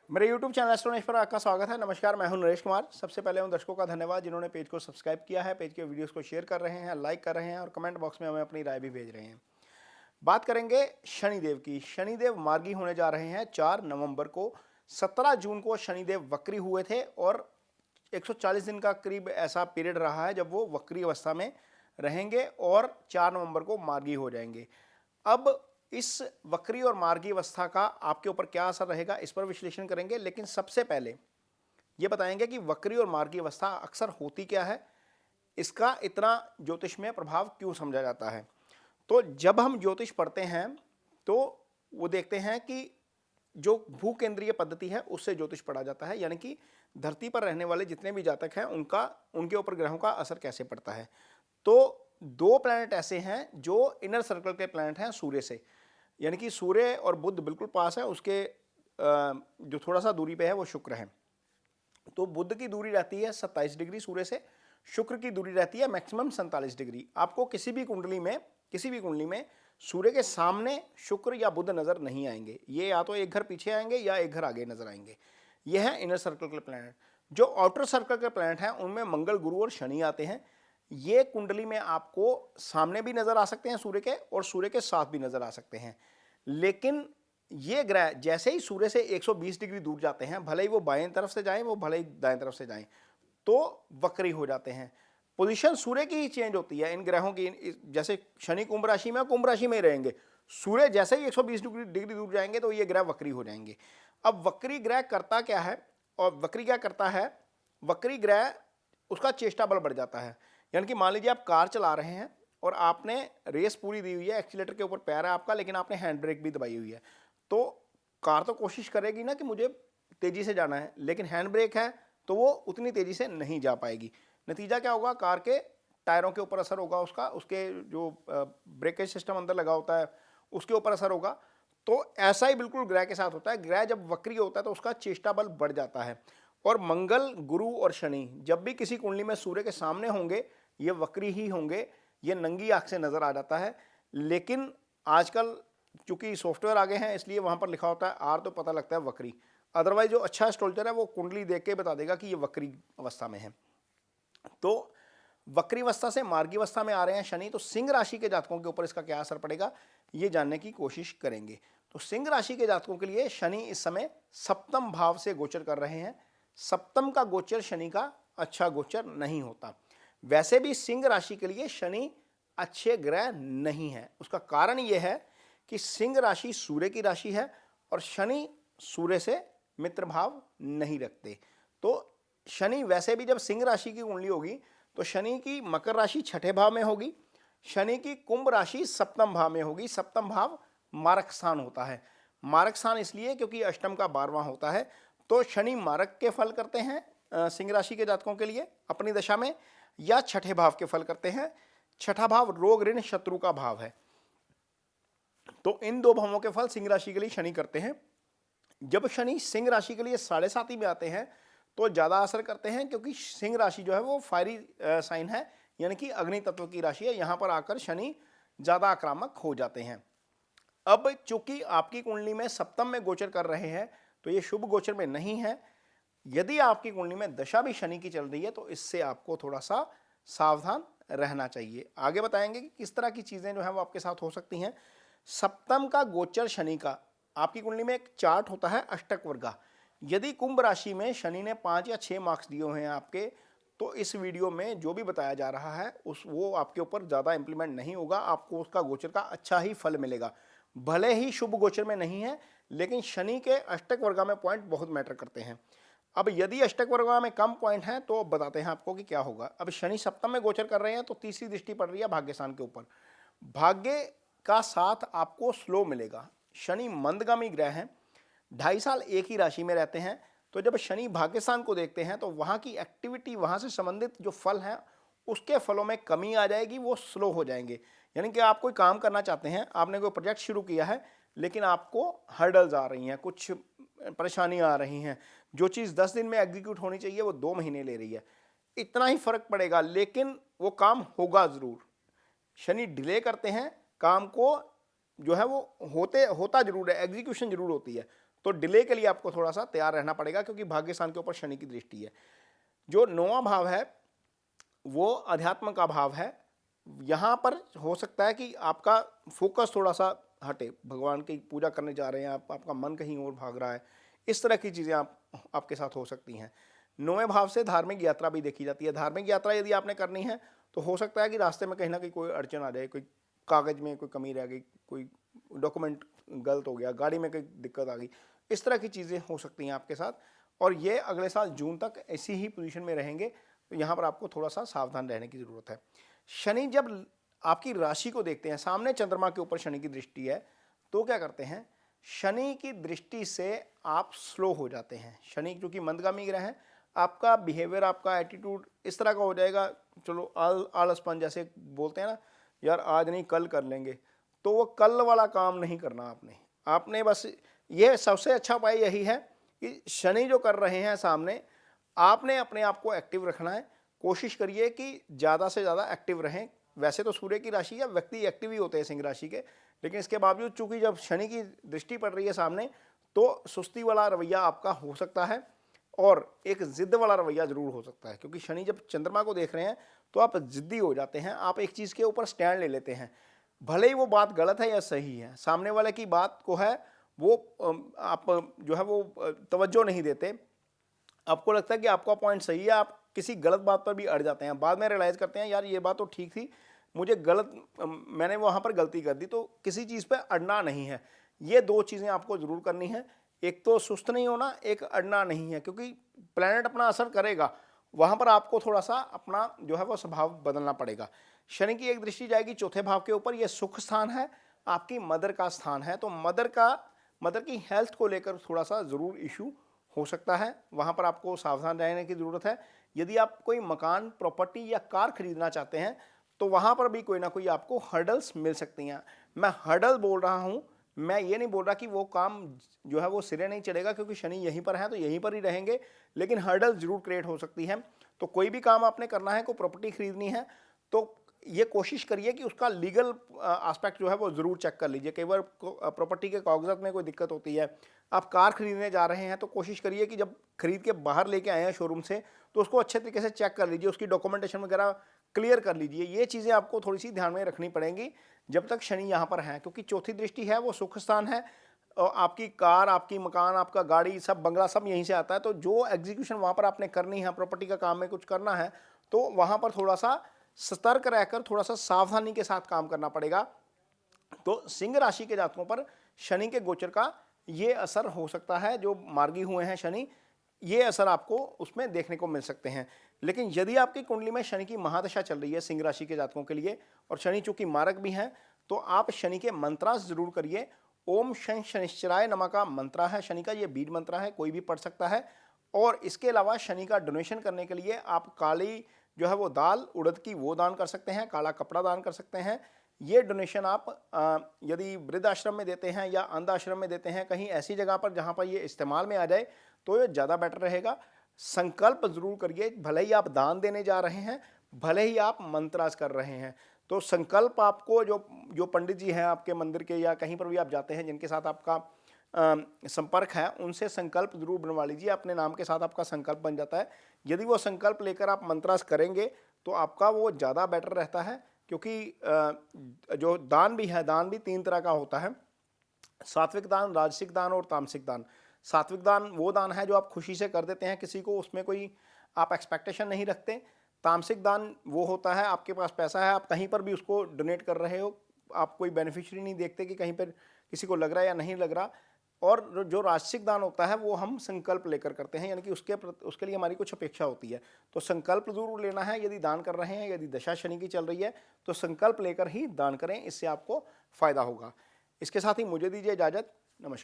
मेरे YouTube channel astronaut पर आपका स्वागत है। नमस्कार, मैं हूं नरेश कुमार। सबसे पहले उन दर्शकों का धन्यवाद जिन्होंने पेज को सब्सक्राइब किया है, पेज के वीडियोस को शेयर कर रहे हैं, लाइक कर रहे हैं और कमेंट बॉक्स में हमें अपनी राय भी भेज रहे हैं। बात करेंगे शनिदेव की। शनिदेव मार्गी होने जा रहे हैं 4 नवंबर को। 17 जून को शनिदेव वक्री हुए थे और 140 दिन का करीब ऐसा पीरियड रहा है जब वो वक्री अवस्था में रहेंगे और 4 नवंबर को मार्गी हो जाएंगे। अब इस वक्री और मार्गी अवस्था का आपके ऊपर क्या असर रहेगा, इस पर विश्लेषण करेंगे। लेकिन सबसे पहले ये बताएंगे कि वक्री और मार्गी अवस्था अक्सर होती क्या है, इसका इतना ज्योतिष में प्रभाव क्यों समझा जाता है। तो जब हम ज्योतिष पढ़ते हैं तो वो देखते हैं कि जो भू केंद्रीय पद्धति है उससे ज्योतिष पढ़ा जाता है, यानी कि धरती पर रहने वाले जितने भी जातक हैं उनके ऊपर ग्रहों का असर कैसे पड़ता है। तो 2 प्लैनेट ऐसे हैं जो इनर सर्कल के प्लैनेट हैं सूर्य से, यानी कि सूर्य और बुध बिल्कुल पास है, उसके जो थोड़ा सा दूरी पे है वो शुक्र है। तो बुध की दूरी रहती है 27 डिग्री सूर्य से, शुक्र की दूरी रहती है मैक्सिमम 47 डिग्री। आपको किसी भी कुंडली में सूर्य के सामने शुक्र या बुध नजर नहीं आएंगे। ये या तो एक घर पीछे आएंगे या एक घर आगे नजर आएंगे। ये है इनर सर्कल के प्लैनेट। जो आउटर सर्कल के प्लैनेट हैं उनमें मंगल, गुरु और शनि आते हैं। ये कुंडली में आपको सामने भी नजर आ सकते हैं सूर्य के और सूर्य के साथ भी नजर आ सकते हैं। लेकिन ये ग्रह जैसे ही सूर्य से 120 डिग्री दूर जाते हैं, भले ही वो बाएं तरफ से जाएं, वो भले ही दाएं तरफ से जाएं, तो वक्री हो जाते हैं। पोजीशन सूर्य की ही चेंज होती है इन ग्रहों की। जैसे शनि कुंभ राशि में ही रहेंगे, सूर्य जैसे ही 120 डिग्री दूर जाएंगे तो ये ग्रह वक्री हो जाएंगे। अब वक्री ग्रह करता क्या है और वक्री क्या करता है? वक्री ग्रह उसका चेष्टा बल बढ़ जाता है। यानी कि मान लीजिए आप कार चला रहे हैं और आपने रेस पूरी दी हुई है, एक्सीलेटर के ऊपर पैर है आपका, लेकिन आपने हैंड ब्रेक भी दबाई हुई है, तो कार तो कोशिश करेगी ना कि मुझे तेजी से जाना है, लेकिन हैंड ब्रेक है तो वो उतनी तेजी से नहीं जा पाएगी। नतीजा क्या होगा? कार के टायरों के ऊपर असर होगा, उसके जो ब्रेकेज सिस्टम अंदर लगा होता है उसके ऊपर असर होगा। तो ऐसा ही बिल्कुल ग्रह के साथ होता है। ग्रह जब वक्री होता है तो उसका चेष्टा बल बढ़ जाता है। और मंगल, गुरु और शनि जब भी किसी कुंडली में सूर्य के सामने होंगे ये वक्री ही होंगे। ये नंगी आंख से नजर आ जाता है। लेकिन आजकल चूंकि सॉफ्टवेयर आ गए हैं इसलिए वहां पर लिखा होता है आर, तो पता लगता है वक्री। अदरवाइज जो अच्छा एस्ट्रोलॉजर है वो कुंडली देख के बता देगा कि ये वक्री अवस्था में है। तो वक्री अवस्था से मार्गी अवस्था में आ रहे हैं शनि, तो सिंह राशि के जातकों के ऊपर इसका क्या असर पड़ेगा ये जानने की कोशिश करेंगे। तो सिंह राशि के जातकों के लिए शनि इस समय सप्तम भाव से गोचर कर रहे हैं। सप्तम का गोचर शनि का अच्छा गोचर नहीं होता। वैसे भी सिंह राशि के लिए शनि अच्छे ग्रह नहीं है। उसका कारण यह है कि सिंह राशि सूर्य की राशि है और शनि सूर्य से मित्र भाव नहीं रखते। तो शनि वैसे भी जब सिंह राशि की कुंडली होगी तो शनि की मकर राशि 6ठे भाव में होगी, शनि की कुंभ राशि सप्तम भाव में होगी। सप्तम भाव मारक स्थान होता है। मारक स्थान इसलिए क्योंकि अष्टम का 12वां होता है। तो शनि मारक के फल करते हैं सिंह राशि के जातकों के लिए अपनी दशा में, या 6ठे भाव के फल करते हैं। 6ठा भाव रोग, ऋण, शत्रु का भाव है। तो इन 2 भावों के फल सिंह राशि के लिए शनि करते हैं। जब शनि सिंह राशि के लिए 7.5 में आते हैं तो ज्यादा असर करते हैं, क्योंकि सिंह राशि जो है वो फायरी साइन है, यानी कि अग्नि तत्व की राशि है। यहां पर आकर शनि ज्यादा आक्रामक हो जाते हैं। अब चूंकि आपकी कुंडली में सप्तम में गोचर कर रहे हैं तो ये शुभ गोचर में नहीं है। यदि आपकी कुंडली में दशा भी शनि की चल रही है तो इससे आपको थोड़ा सा सावधान रहना चाहिए। आगे बताएंगे कि किस तरह की चीजें जो है वो आपके साथ हो सकती हैं। सप्तम का गोचर शनि का, आपकी कुंडली में एक चार्ट होता है अष्टक वर्गा। यदि कुंभ राशि में शनि ने 5 या 6 मार्क्स दिए हुए हैं आपके, तो इस वीडियो में जो भी बताया जा रहा है वो आपके ऊपर ज़्यादा इंप्लीमेंट नहीं होगा। आपको उसका गोचर का अच्छा ही फल मिलेगा। भले ही शुभ गोचर में नहीं है, लेकिन शनि के अष्टक वर्गा में पॉइंट बहुत मैटर करते हैं। अब यदि अष्टक वर्गा में कम पॉइंट हैं तो बताते हैं आपको कि क्या होगा। अब शनि सप्तम में गोचर कर रहे हैं तो तीसरी दृष्टि पड़ रही है भाग्यस्थान के ऊपर। भाग्य का साथ आपको स्लो मिलेगा। शनि मंदगामी ग्रह हैं, 2.5 साल एक ही राशि में रहते हैं। तो जब शनि भाग्यस्थान को देखते हैं तो वहां की एक्टिविटी, वहां से संबंधित जो फल हैं उसके फलों में कमी आ जाएगी, वो स्लो हो जाएंगे। यानी कि आप कोई काम करना चाहते हैं, आपने कोई प्रोजेक्ट शुरू किया है, लेकिन आपको हर्डल्स आ रही हैं, कुछ परेशानी आ रही हैं। जो चीज़ 10 दिन में एग्जीक्यूट होनी चाहिए वो 2 महीने ले रही है। इतना ही फर्क पड़ेगा, लेकिन वो काम होगा जरूर। शनि डिले करते हैं काम को, जो है वो होता जरूर है, एग्जीक्यूशन जरूर होती है। तो डिले के लिए आपको थोड़ा सा तैयार रहना पड़ेगा, क्योंकि भाग्य स्थान के ऊपर शनि की दृष्टि है। जो 9वां भाव है वो अध्यात्म का भाव है। यहाँ पर हो सकता है कि आपका फोकस थोड़ा सा हटे, भगवान की पूजा करने जा रहे हैं आप, आपका मन कहीं और भाग रहा है, इस तरह की चीज़ें आपके साथ हो सकती हैं। 9वें भाव से धार्मिक यात्रा भी देखी जाती है। धार्मिक यात्रा यदि आपने करनी है तो हो सकता है कि रास्ते में कहीं ना कहीं कोई अड़चन आ जाए, कोई कागज़ में कोई कमी रह गई, कोई डॉक्यूमेंट गलत हो गया, गाड़ी में कोई दिक्कत आ गई, इस तरह की चीज़ें हो सकती हैं आपके साथ। और ये अगले साल जून तक ऐसी ही पोजीशन में रहेंगे, तो यहाँ पर आपको थोड़ा सा सावधान रहने की ज़रूरत है। शनि जब आपकी राशि को देखते हैं, सामने चंद्रमा के ऊपर शनि की दृष्टि है, तो क्या करते हैं, शनि की दृष्टि से आप स्लो हो जाते हैं। शनि क्योंकि मंदगामी ग्रह है, आपका बिहेवियर, आपका एटीट्यूड इस तरह का हो जाएगा, चलो आलसपन जैसे बोलते हैं ना, यार आज नहीं कल कर लेंगे, तो वो कल वाला काम नहीं करना आपने बस, ये सबसे अच्छा उपाय यही है कि शनि जो कर रहे हैं सामने, आपने अपने आप को एक्टिव रखना है। कोशिश करिए कि ज़्यादा से ज़्यादा एक्टिव रहें। वैसे तो सूर्य की राशि या व्यक्ति एक्टिव ही होते हैं सिंह राशि के, लेकिन इसके बावजूद चूंकि जब शनि की दृष्टि पड़ रही है सामने, तो सुस्ती वाला रवैया आपका हो सकता है और एक जिद्द वाला रवैया जरूर हो सकता है, क्योंकि शनि जब चंद्रमा को देख रहे हैं तो आप जिद्दी हो जाते हैं, आप एक चीज़ के ऊपर स्टैंड ले लेते हैं, भले ही वो बात गलत है या सही है, सामने वाले की बात को है वो आप जो है वो तवज्जो नहीं देते, आपको लगता है कि आपका पॉइंट सही है, आप किसी गलत बात पर भी अड़ जाते हैं, बाद में रियलाइज़ करते हैं यार ये बात तो ठीक थी, मुझे मैंने वहाँ पर गलती कर दी। तो किसी चीज़ पे अड़ना नहीं है। ये 2 चीज़ें आपको ज़रूर करनी है, एक तो सुस्त नहीं होना, एक अड़ना नहीं है, क्योंकि प्लैनेट अपना असर करेगा, वहाँ पर आपको थोड़ा सा अपना जो है वो स्वभाव बदलना पड़ेगा। शनि की एक दृष्टि जाएगी चौथे भाव के ऊपर, ये सुख स्थान है, आपकी मदर का स्थान है, तो मदर की हेल्थ को लेकर थोड़ा सा ज़रूर इशू हो सकता है, वहाँ पर आपको सावधान रहने की ज़रूरत है। यदि आप कोई मकान, प्रॉपर्टी या कार खरीदना चाहते हैं तो वहाँ पर भी कोई ना कोई आपको हर्डल्स मिल सकती हैं। मैं हर्डल बोल रहा हूँ, मैं ये नहीं बोल रहा कि वो काम जो है वो सिरे नहीं चढ़ेगा, क्योंकि शनि यहीं पर है तो यहीं पर ही रहेंगे, लेकिन हर्डल जरूर क्रिएट हो सकती है। तो कोई भी काम आपने करना है, कोई प्रॉपर्टी खरीदनी है, तो ये कोशिश करिए कि उसका लीगल एस्पेक्ट जो है वो ज़रूर चेक कर लीजिए। कई बार प्रॉपर्टी के कागजात में कोई दिक्कत होती है, आप कार खरीदने जा रहे हैं तो कोशिश करिए कि जब खरीद के बाहर लेके आए हैं शोरूम से, तो उसको अच्छे तरीके से चेक कर लीजिए, उसकी डॉक्यूमेंटेशन वगैरह क्लियर कर लीजिए। ये चीज़ें आपको थोड़ी सी ध्यान में रखनी पड़ेंगी जब तक शनि यहाँ पर है, क्योंकि चौथी दृष्टि है वो सुख स्थान है, और आपकी कार, आपकी मकान, आपका गाड़ी, सब बंगला सब यहीं से आता है। तो जो एग्जीक्यूशन वहाँ पर आपने करनी है, प्रॉपर्टी का काम में कुछ करना है, तो वहाँ पर थोड़ा सा सतर्क रहकर, थोड़ा सा सावधानी के साथ काम करना पड़ेगा। तो सिंह राशि के जातकों पर शनि के गोचर का ये असर हो सकता है, जो मार्गी हुए हैं शनि, ये असर आपको उसमें देखने को मिल सकते हैं। लेकिन यदि आपकी कुंडली में शनि की महादशा चल रही है सिंह राशि के जातकों के लिए, और शनि चूंकि मारक भी हैं, तो आप शनि के मंत्रास जरूर करिए। ओम शं शनिश्चराय नमः का मंत्र है शनि का, ये बीज मंत्र है, कोई भी पढ़ सकता है। और इसके अलावा शनि का डोनेशन करने के लिए आप काली जो है वो दाल, उड़द की, वो दान कर सकते हैं, काला कपड़ा दान कर सकते हैं। ये डोनेशन आप यदि वृद्ध आश्रम में देते हैं या अंध आश्रम में देते हैं, कहीं ऐसी जगह पर जहाँ पर ये इस्तेमाल में आ जाए, तो ये ज़्यादा बेटर रहेगा। संकल्प जरूर करिए, भले ही आप दान देने जा रहे हैं, भले ही आप मंत्रास कर रहे हैं, तो संकल्प आपको जो पंडित जी हैं आपके मंदिर के या कहीं पर भी आप जाते हैं जिनके साथ आपका संपर्क है, उनसे संकल्प जरूर बनवा लीजिए, अपने नाम के साथ आपका संकल्प बन जाता है। यदि वो संकल्प लेकर आप मंत्रास करेंगे तो आपका वो ज़्यादा बेटर रहता है, क्योंकि जो दान भी है, दान भी 3 तरह का होता है, सात्विक दान, राजसिक दान और तामसिक दान। सात्विक दान वो दान है जो आप खुशी से कर देते हैं किसी को, उसमें कोई आप एक्सपेक्टेशन नहीं रखते। तामसिक दान वो होता है आपके पास पैसा है, आप कहीं पर भी उसको डोनेट कर रहे हो, आप कोई बेनिफिशियरी नहीं देखते कि कहीं पर किसी को लग रहा है या नहीं लग रहा। और जो राजसिक दान होता है वो हम संकल्प लेकर करते हैं, यानी कि उसके लिए हमारी कुछ अपेक्षा होती है। तो संकल्प जरूर लेना है यदि दान कर रहे हैं, यदि दशा शनि की चल रही है तो संकल्प लेकर ही दान करें, इससे आपको फायदा होगा। इसके साथ ही मुझे दीजिए इजाजत। नमस्कार।